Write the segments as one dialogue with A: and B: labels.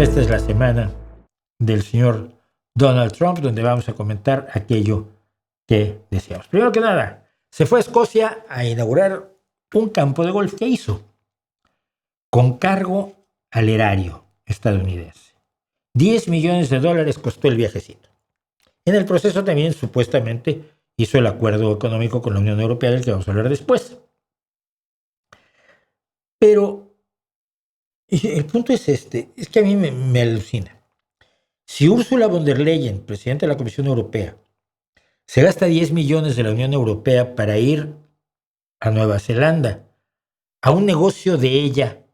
A: Esta es la semana del señor Donald Trump, donde vamos a comentar aquello que deseamos. Primero que nada, se fue a Escocia a inaugurar un campo de golf que hizo con cargo al erario estadounidense. $10 millones costó el viajecito. En el proceso también supuestamente hizo el acuerdo económico con la Unión Europea, del que vamos a hablar después. Pero el punto es es que a mí me alucina. Si Ursula von der Leyen, presidenta de la Comisión Europea, se gasta 10 millones de la Unión Europea para ir a Nueva Zelanda, a un negocio de ella,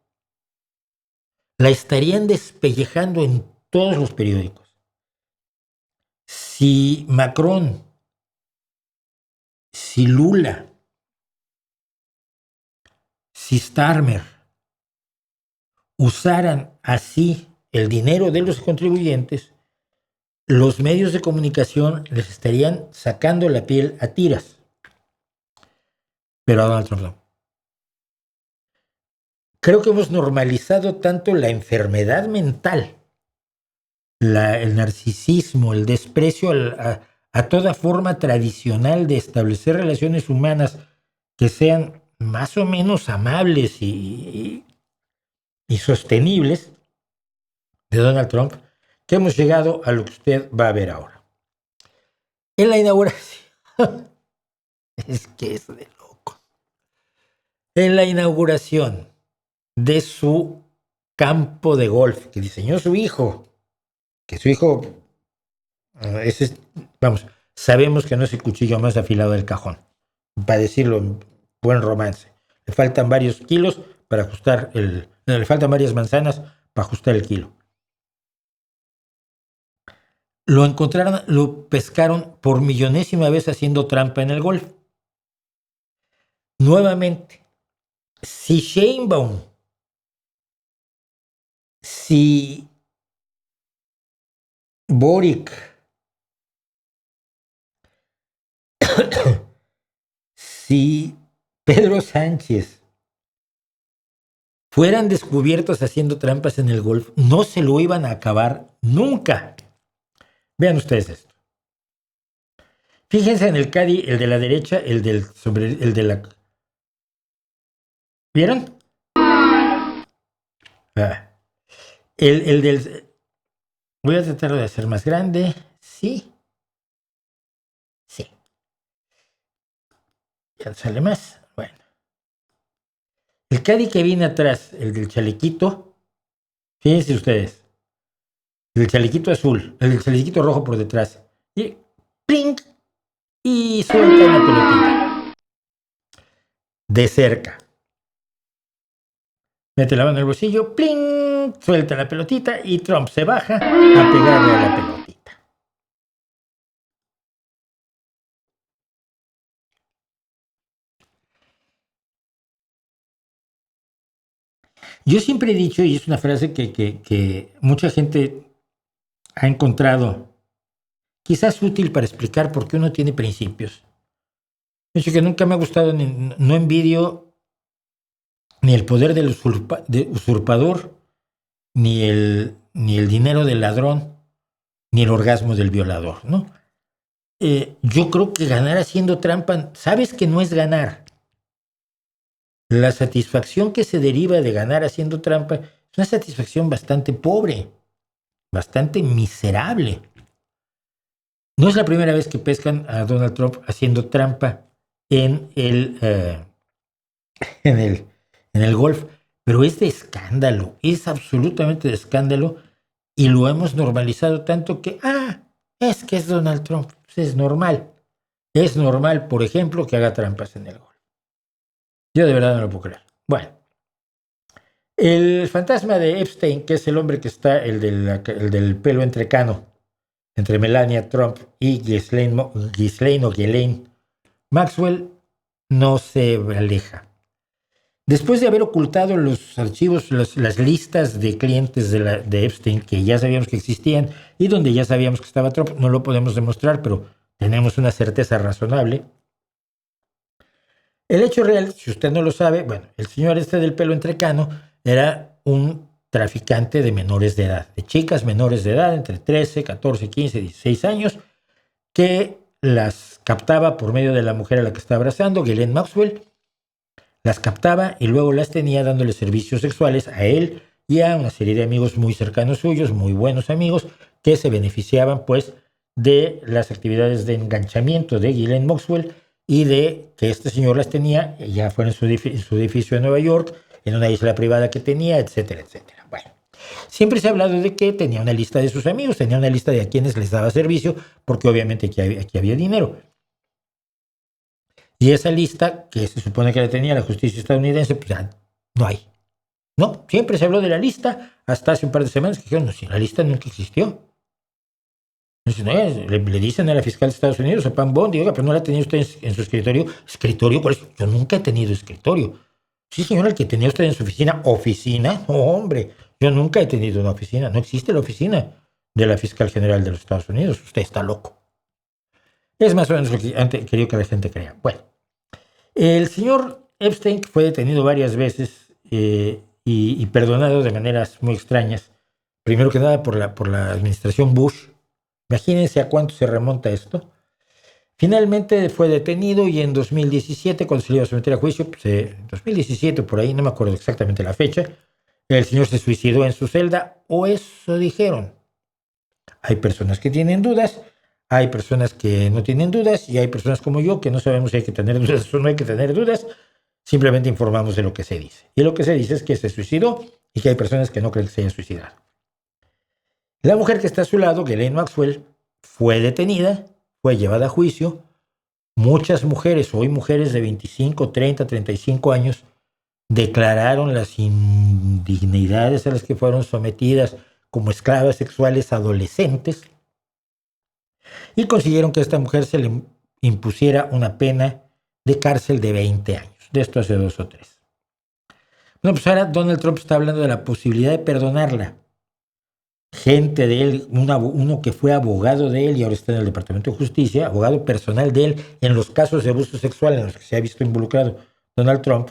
A: la estarían despellejando en todos los periódicos. Si Macron, si Lula, si Starmer usaran así el dinero de los contribuyentes, los medios de comunicación les estarían sacando la piel a tiras. Pero a Donald Trump no. Creo que hemos normalizado tanto la enfermedad mental, el narcisismo, el desprecio a toda forma tradicional de establecer relaciones humanas que sean más o menos amables y sostenibles de Donald Trump, que hemos llegado a lo que usted va a ver ahora. En la inauguración, es que es de loco. En la inauguración de su campo de golf que diseñó su hijo, que su hijo, sabemos que no es el cuchillo más afilado del cajón, para decirlo en buen romance. Le faltan varios kilos para ajustar le faltan varias manzanas para ajustar el kilo. Lo encontraron, lo pescaron por millonésima vez haciendo trampa en el golf. Nuevamente, si Sheinbaum, si Boric, si Pedro Sánchez fueran descubiertos haciendo trampas en el golf, no se lo iban a acabar nunca. Vean ustedes esto. Fíjense en el caddy, el de la derecha, el de la... ¿Vieron? El del... Voy a tratar de hacer más grande. Sí. Ya sale más. Bueno. El caddy que viene atrás, el del chalequito, fíjense ustedes. El del chalequito azul, el del chalequito rojo por detrás. Y ¡plink! Y suelta una pelotita. De cerca. Mete la mano en el bolsillo, ¡pling! Suelta la pelotita y Trump se baja a pegarle a la pelotita. Yo siempre he dicho, y es una frase que mucha gente ha encontrado quizás útil para explicar por qué uno tiene principios. De hecho, que nunca me ha gustado, no envidio ni el poder del usurpador, ni el dinero del ladrón, ni el orgasmo del violador, ¿no? Yo creo que ganar haciendo trampa, sabes que no es ganar. La satisfacción que se deriva de ganar haciendo trampa es una satisfacción bastante pobre, bastante miserable. No es la primera vez que pescan a Donald Trump haciendo trampa en el golf, pero es de escándalo, es absolutamente de escándalo y lo hemos normalizado tanto que, es que es Donald Trump, pues es normal. Es normal, por ejemplo, que haga trampas en el golf. Yo de verdad no lo puedo creer. Bueno, el fantasma de Epstein, que es el hombre que está, el del pelo entrecano, entre Melania Trump y Ghislaine Maxwell, no se aleja. Después de haber ocultado los archivos, las listas de clientes de Epstein, que ya sabíamos que existían y donde ya sabíamos que estaba Trump, no lo podemos demostrar, pero tenemos una certeza razonable. El hecho real, si usted no lo sabe, bueno, el señor del pelo entrecano era un traficante de menores de edad, de chicas menores de edad entre 13, 14, 15, 16 años, que las captaba por medio de la mujer a la que está abrazando, Ghislaine Maxwell. Las captaba y luego las tenía dándole servicios sexuales a él y a una serie de amigos muy cercanos suyos, muy buenos amigos, que se beneficiaban pues de las actividades de enganchamiento de Ghislaine Maxwell y de que este señor las tenía, ya fuera en su edificio de Nueva York, en una isla privada que tenía, etcétera, etcétera. Bueno, siempre se ha hablado de que tenía una lista de sus amigos, tenía una lista de a quienes les daba servicio, porque obviamente aquí había dinero. Y esa lista, que se supone que la tenía la justicia estadounidense, pues ya no hay. No, siempre se habló de la lista, hasta hace un par de semanas que dijeron, no, si la lista nunca existió. Le dicen a la fiscal de Estados Unidos, a Pam Bondi, oiga, pero no la tenía usted en su escritorio. ¿Escritorio? ¿Cuál es? Yo nunca he tenido escritorio. Sí, señora, el que tenía usted en su oficina. ¿Oficina? No, hombre, yo nunca he tenido una oficina. No existe la oficina de la fiscal general de los Estados Unidos. Usted está loco. Es más o menos lo que antes quería que la gente crea. Bueno, el señor Epstein fue detenido varias veces y perdonado de maneras muy extrañas. Primero que nada por la administración Bush. Imagínense a cuánto se remonta esto. Finalmente fue detenido y en 2017, cuando se le iba a someter a juicio, pues, en 2017 por ahí, no me acuerdo exactamente la fecha, el señor se suicidó en su celda, o eso dijeron. Hay personas que tienen dudas, hay personas que no tienen dudas y hay personas como yo que no sabemos si hay que tener dudas o no hay que tener dudas. Simplemente informamos de lo que se dice. Y lo que se dice es que se suicidó y que hay personas que no creen que se haya suicidado. La mujer que está a su lado, Ghislaine Maxwell, fue detenida, fue llevada a juicio. Muchas mujeres, hoy mujeres de 25, 30, 35 años, declararon las indignidades a las que fueron sometidas como esclavas sexuales adolescentes y consiguieron que a esta mujer se le impusiera una pena de cárcel de 20 años. De esto hace 2 o 3. Bueno, pues ahora Donald Trump está hablando de la posibilidad de perdonarla. Gente de él, uno que fue abogado de él y ahora está en el Departamento de Justicia, abogado personal de él en los casos de abuso sexual en los que se ha visto involucrado Donald Trump,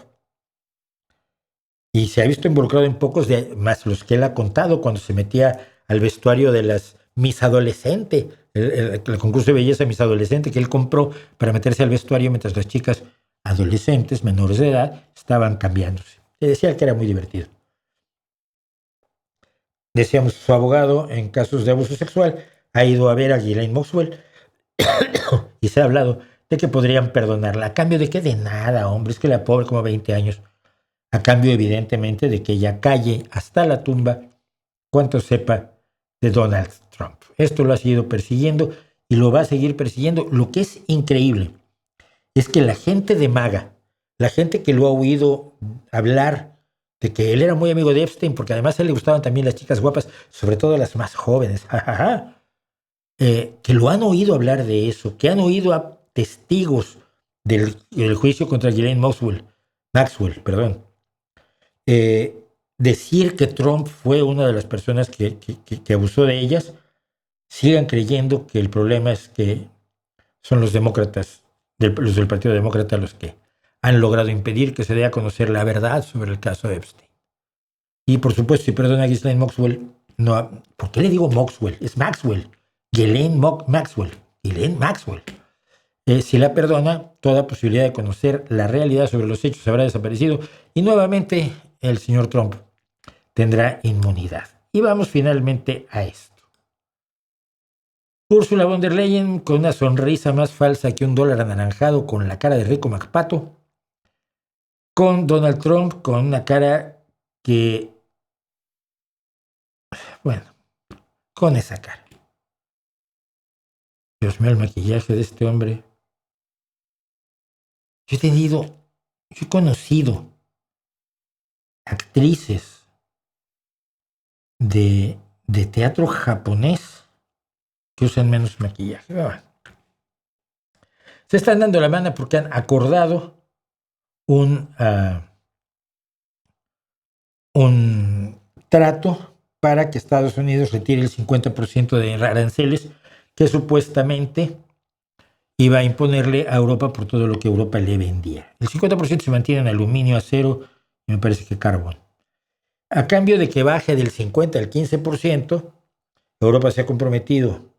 A: y se ha visto involucrado en pocos más los que él ha contado cuando se metía al vestuario de las Miss Adolescente, el concurso de belleza Miss Adolescente que él compró para meterse al vestuario mientras las chicas adolescentes, menores de edad, estaban cambiándose. Se decía que era muy divertido. Decíamos, su abogado en casos de abuso sexual ha ido a ver a Ghislaine Maxwell y se ha hablado de que podrían perdonarla. ¿A cambio de qué? De nada, hombre. Es que la pobre, como 20 años. A cambio, evidentemente, de que ella calle hasta la tumba cuanto sepa de Donald Trump. Esto lo ha seguido persiguiendo y lo va a seguir persiguiendo. Lo que es increíble es que la gente de MAGA, la gente que lo ha oído hablar de que él era muy amigo de Epstein, porque además a él le gustaban también las chicas guapas, sobre todo las más jóvenes, que lo han oído hablar de eso, que han oído a testigos del juicio contra Ghislaine Maxwell, decir que Trump fue una de las personas que abusó de ellas, sigan creyendo que el problema es que son los demócratas, los del Partido Demócrata, los que han logrado impedir que se dé a conocer la verdad sobre el caso de Epstein. Y por supuesto, si perdona a Ghislaine Maxwell, no, ¿por qué le digo Maxwell? Es Maxwell. Ghislaine Maxwell. Ghislaine Maxwell. Si la perdona, toda posibilidad de conocer la realidad sobre los hechos habrá desaparecido y nuevamente el señor Trump tendrá inmunidad. Y vamos finalmente a esto. Ursula von der Leyen, con una sonrisa más falsa que un dólar anaranjado, con la cara de Rico McPato, con Donald Trump con una cara que, bueno, con esa cara. Dios mío, el maquillaje de este hombre. Yo he conocido actrices de teatro japonés que usan menos maquillaje. Se están dando la mano porque han acordado un trato para que Estados Unidos retire el 50% de aranceles que supuestamente iba a imponerle a Europa por todo lo que Europa le vendía. El 50% se mantiene en aluminio, acero y me parece que carbón. A cambio de que baje del 50 al 15%, Europa se ha comprometido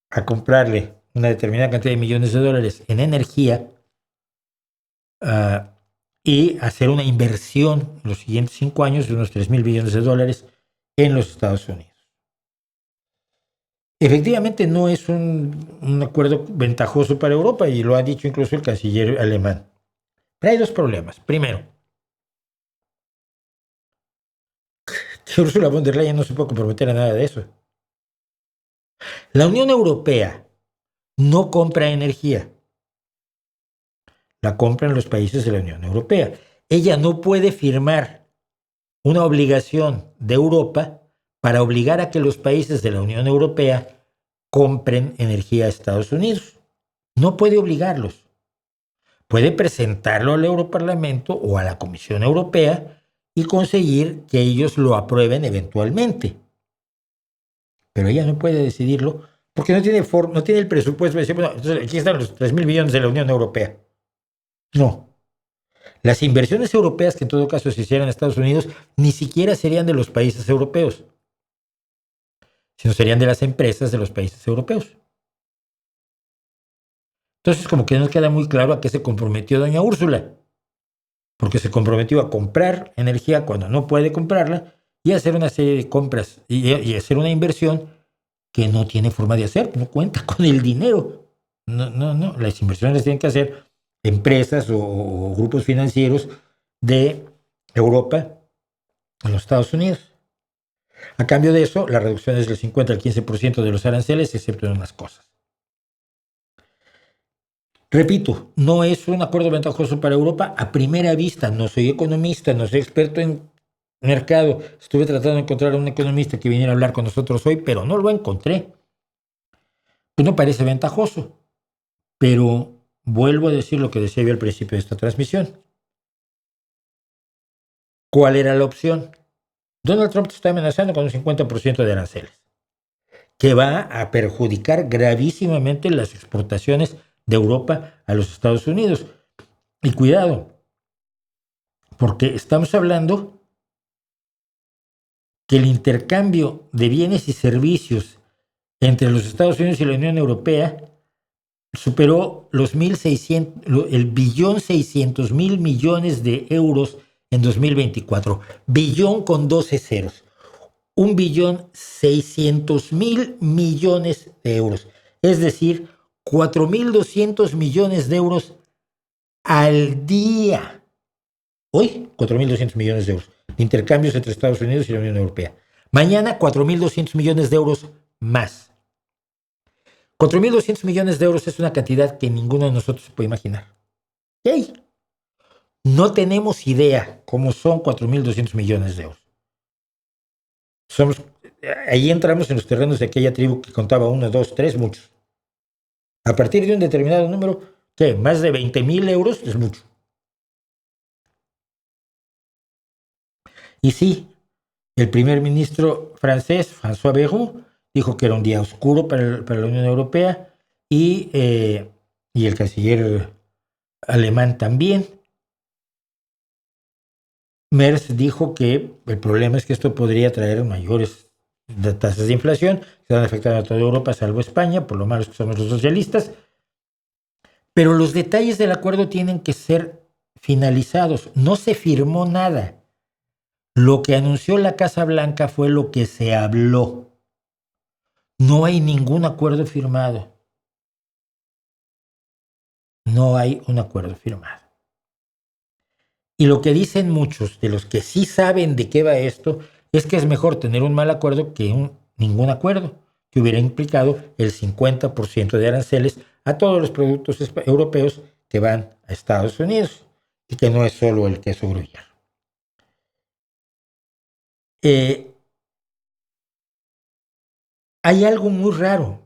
A: a comprarle una determinada cantidad de millones de dólares en energía uh, y hacer una inversión en los siguientes 5 años de unos 3,000 billones de dólares en los Estados Unidos. Efectivamente no es un acuerdo ventajoso para Europa y lo ha dicho incluso el canciller alemán. Pero hay dos problemas. Primero, que Ursula von der Leyen no se puede comprometer a nada de eso. La Unión Europea no compra energía. La compran los países de la Unión Europea. Ella no puede firmar una obligación de Europa para obligar a que los países de la Unión Europea compren energía a Estados Unidos. No puede obligarlos. Puede presentarlo al Europarlamento o a la Comisión Europea y conseguir que ellos lo aprueben eventualmente. Pero ella no puede decidirlo porque no tiene el presupuesto. Bueno, entonces aquí están los 3,000 billones de la Unión Europea. No. Las inversiones europeas que en todo caso se hicieran en Estados Unidos ni siquiera serían de los países europeos, sino serían de las empresas de los países europeos. Entonces como que no queda muy claro a qué se comprometió doña Úrsula, porque se comprometió a comprar energía cuando no puede comprarla y hacer una serie de compras y hacer una inversión que no tiene forma de hacer, no cuenta con el dinero. No, las inversiones las tienen que hacer empresas o grupos financieros de Europa en los Estados Unidos. A cambio de eso, la reducción es del 50 al 15% de los aranceles, excepto en unas cosas. Repito, no es un acuerdo ventajoso para Europa a primera vista. No soy economista, no soy experto en mercado. Estuve tratando de encontrar a un economista que viniera a hablar con nosotros hoy, pero no lo encontré. Pues no parece ventajoso. Pero vuelvo a decir lo que decía yo al principio de esta transmisión. ¿Cuál era la opción? Donald Trump está amenazando con un 50% de aranceles, que va a perjudicar gravísimamente las exportaciones de Europa a los Estados Unidos. Y cuidado, porque estamos hablando que el intercambio de bienes y servicios entre los Estados Unidos y la Unión Europea superó los el billón 600,000 millones de euros en 2024. Billón con 12 ceros. 1,600,000 millones de euros. Es decir, 4,200 millones de euros al día. Hoy, 4,200 millones de euros de intercambios entre Estados Unidos y la Unión Europea. Mañana, 4,200 millones de euros más. 4,200 millones de euros es una cantidad que ninguno de nosotros se puede imaginar. ¡Hey! No tenemos idea cómo son 4,200 millones de euros. Ahí entramos en los terrenos de aquella tribu que contaba 1, 2, 3, muchos. A partir de un determinado número, ¿qué? Más de 20,000 euros es mucho. Y sí, el primer ministro francés, François Bayrou, dijo que era un día oscuro para la Unión Europea y el canciller alemán también. Merz dijo que el problema es que esto podría traer mayores tasas de inflación que están afectando a toda Europa, salvo España, por lo malos que somos los socialistas. Pero los detalles del acuerdo tienen que ser finalizados. No se firmó nada. Lo que anunció la Casa Blanca fue lo que se habló. No hay ningún acuerdo firmado. No hay un acuerdo firmado. Y lo que dicen muchos de los que sí saben de qué va esto es que es mejor tener un mal acuerdo que ningún acuerdo, que hubiera implicado el 50% de aranceles a todos los productos europeos que van a Estados Unidos y que no es solo el queso gruyere. Hay algo muy raro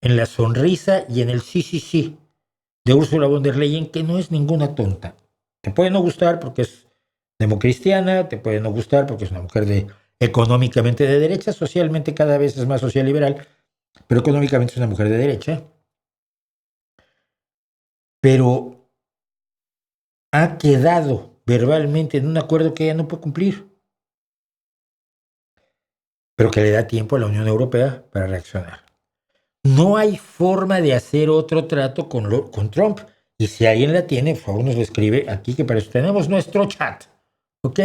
A: en la sonrisa y en el sí de Ursula von der Leyen, que no es ninguna tonta. Te puede no gustar porque es democristiana, te puede no gustar porque es una mujer económicamente de derecha, socialmente cada vez es más social liberal, pero económicamente es una mujer de derecha. Pero ha quedado verbalmente en un acuerdo que ella no puede cumplir. pero que le da tiempo a la Unión Europea para reaccionar. No hay forma de hacer otro trato con Trump. Y si alguien la tiene, por favor nos lo escribe aquí, que para eso tenemos nuestro chat. ¿Ok?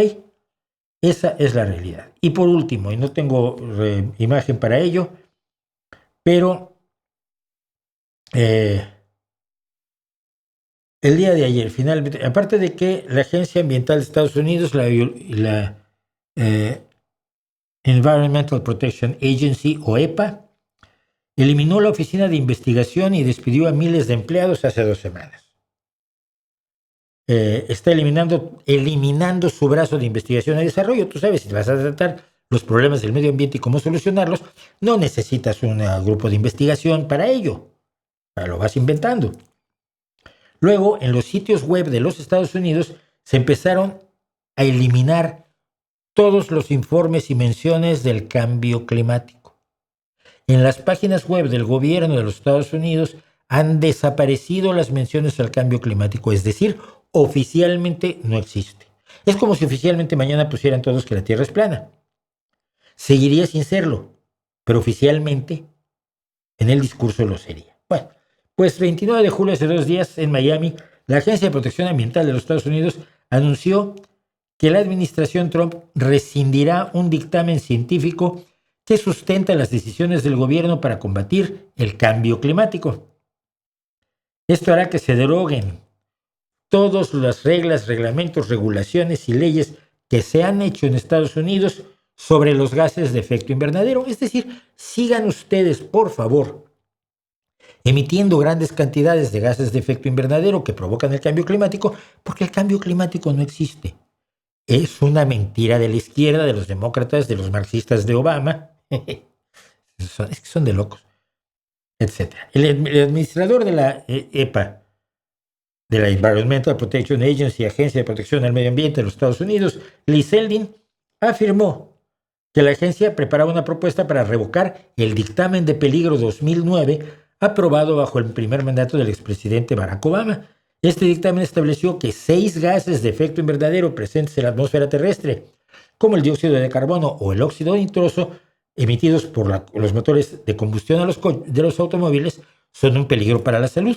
A: Esa es la realidad. Y por último, y no tengo imagen para ello, pero el día de ayer, finalmente, aparte de que la Agencia Ambiental de Estados Unidos, la Environmental Protection Agency, o EPA, eliminó la oficina de investigación y despidió a miles de empleados hace 2 semanas. Está eliminando su brazo de investigación y desarrollo. Tú sabes, si vas a tratar los problemas del medio ambiente y cómo solucionarlos, no necesitas un grupo de investigación para ello. Lo vas inventando. Luego, en los sitios web de los Estados Unidos, se empezaron a eliminar todos los informes y menciones del cambio climático. En las páginas web del gobierno de los Estados Unidos han desaparecido las menciones al cambio climático, es decir, oficialmente no existe. Es como si oficialmente mañana pusieran todos que la Tierra es plana. Seguiría sin serlo, pero oficialmente en el discurso lo sería. Bueno, pues 29 de julio, hace 2 días, en Miami, la Agencia de Protección Ambiental de los Estados Unidos anunció que la administración Trump rescindirá un dictamen científico que sustenta las decisiones del gobierno para combatir el cambio climático. Esto hará que se deroguen todas las reglas, reglamentos, regulaciones y leyes que se han hecho en Estados Unidos sobre los gases de efecto invernadero. Es decir, sigan ustedes, por favor, emitiendo grandes cantidades de gases de efecto invernadero que provocan el cambio climático, porque el cambio climático no existe. Es una mentira de la izquierda, de los demócratas, de los marxistas de Obama. Es que son de locos, etc. El administrador de la EPA, de la Environmental Protection Agency, Agencia de Protección al Medio Ambiente de los Estados Unidos, Lee Zeldin, afirmó que la agencia preparaba una propuesta para revocar el dictamen de peligro 2009 aprobado bajo el primer mandato del expresidente Barack Obama. Este dictamen estableció que 6 gases de efecto invernadero presentes en la atmósfera terrestre, como el dióxido de carbono o el óxido nitroso, emitidos por los motores de combustión de los automóviles, son un peligro para la salud.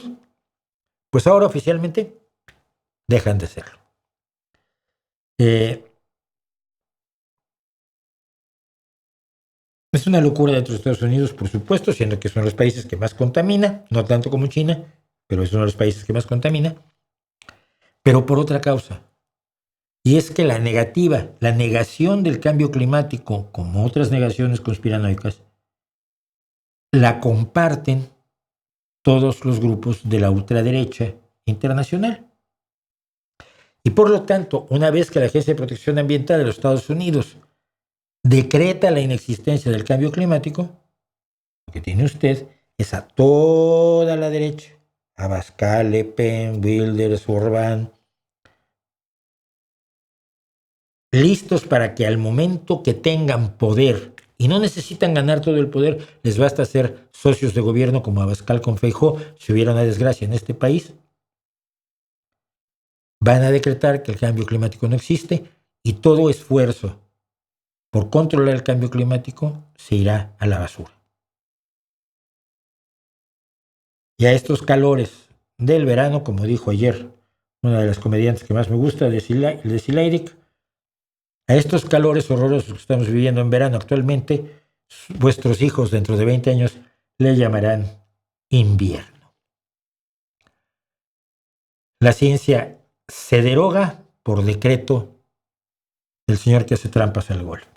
A: Pues ahora oficialmente dejan de serlo. Es una locura dentro de Estados Unidos, por supuesto, siendo que son los países que más contamina, no tanto como China, pero es uno de los países que más contamina, pero por otra causa. Y es que la negación del cambio climático, como otras negaciones conspiranoicas, la comparten todos los grupos de la ultraderecha internacional. Y por lo tanto, una vez que la Agencia de Protección Ambiental de los Estados Unidos decreta la inexistencia del cambio climático, lo que tiene usted es a toda la derecha, Abascal, Le Pen, Wilders, Orbán, listos para que al momento que tengan poder, y no necesitan ganar todo el poder, les basta ser socios de gobierno como Abascal con Feijóo, si hubiera una desgracia en este país, van a decretar que el cambio climático no existe y todo esfuerzo por controlar el cambio climático se irá a la basura. Y a estos calores del verano, como dijo ayer una de las comediantes que más me gusta, de Sileirik, a estos calores horrorosos que estamos viviendo en verano actualmente, vuestros hijos dentro de 20 años le llamarán invierno. La ciencia se deroga por decreto del señor que hace trampas al golf.